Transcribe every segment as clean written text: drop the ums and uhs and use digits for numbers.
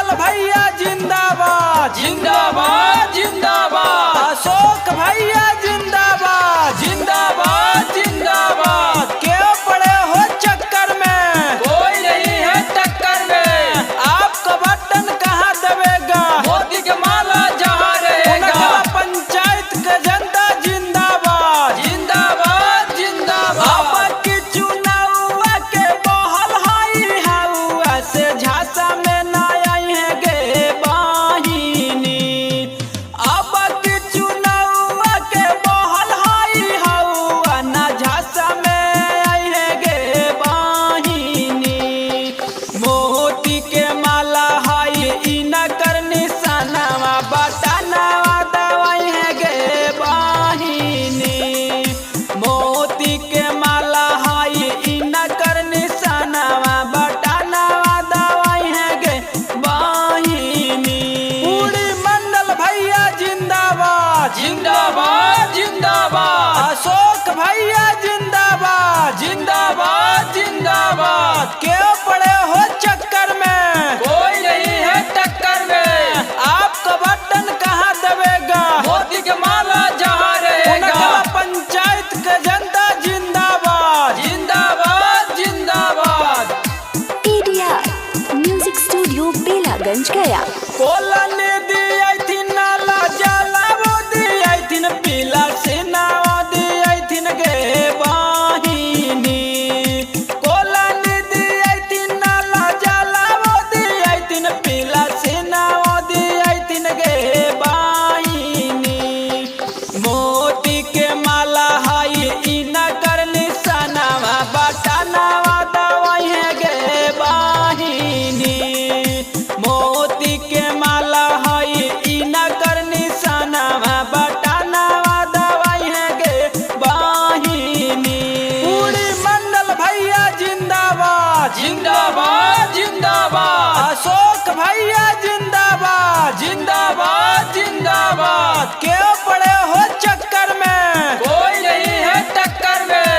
मंडल भैया जिंदाबाद जिंदाबाद जिंदाबाद। अशोक भैया जिंदाबाद जिंदाबाद जिंदाबाद। क्यों पड़े हो चक्कर में? कोई नहीं है टक्कर में। आपका बटन कहाँ दबेगा? मोदी के माला जहाँ रहेगा। पंचायत का जनता जिंदाबाद जिंदाबाद जिंदाबाद। अब की चुनाव के बहल हाई हवा से झांसा में ना आई है गे बाहिनी। अब की चुनाव के बहल हाई हवा ना झांसा में आई है गे बाहिनी। मोती के माला हाई इना कर निशानावा बतानावा दवाई है गे बाहिनी। मोती के माला हाई इना कर निशानावा बतानावा दवाई है गे बाहिनी। पूरी मंडल भैया जिंदाबाद जिंदाबाद जिंदाबाद। अशोक भैया जिंदाबाद जिंदाबाद जिंदाबाद। क्यों पड़े हो चक्कर में? कोई नहीं है टक्कर में। आपका बटन कहाँ दबेगा? मोदी के माला जहाँ रहेगा। पंचायत का जनता जिंदाबाद जिंदाबाद जिंदाबाद। ADR म्यूजिक स्टूडियो बेलागंज गया। कोलन दिया थी नाला जाला वो दिया थी पीला सेना दिया थी गे बाहिनी। कोलन दिया थी नाला जाला वो दिया थी पीला सेना दिया थी गे बाहिनी। मोती के माला हाई इना कर निशानावा बतानावा दवाई है गे बाहिनी। मोती के माला हाई इना कर निशानावा बतानावा दवाई है गे बाहिनी। पूरी मंडल भैया जिंदाबाद जिंदाबाद जिंदाबाद। अशोक भैया जिंदाबाद जिंदाबाद जिंदाबाद। क्यों पड़े हो चक्कर में? कोई नहीं है टक्कर में।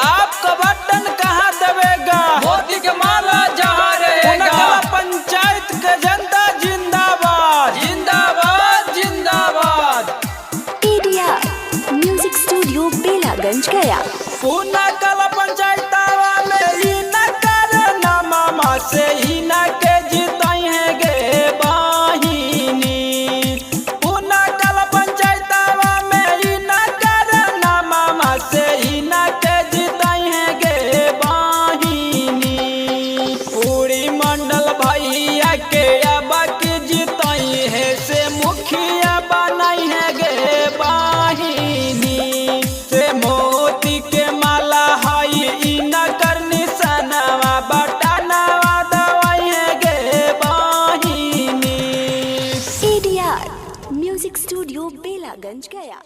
आपका बटन कहाँ दबेगा? मोदी के माला जहाँ रहेगा। पंचायत का जनता जिंदाबाद जिंदाबाद जिंदाबाद। ADR म्यूजिक स्टूडियो बेलागंज गया। पूना कला पंचायतावा में ही न कर ना मामा से ही न के जीताई है गे बाहिनी। पूना कला पंचायतावा में ही न कर ना मामा से ही न के जीताई है गे बाहिनी। पूरी मंडल भैया के अब की जीताई है से मुखिया बनाई है गे बाहिनी। से मोती के माला हाई इना कर निशानावा बतानावा दवाई है गे बाहिनी। ADR म्यूजिक स्टूडियो बेलागंज गया।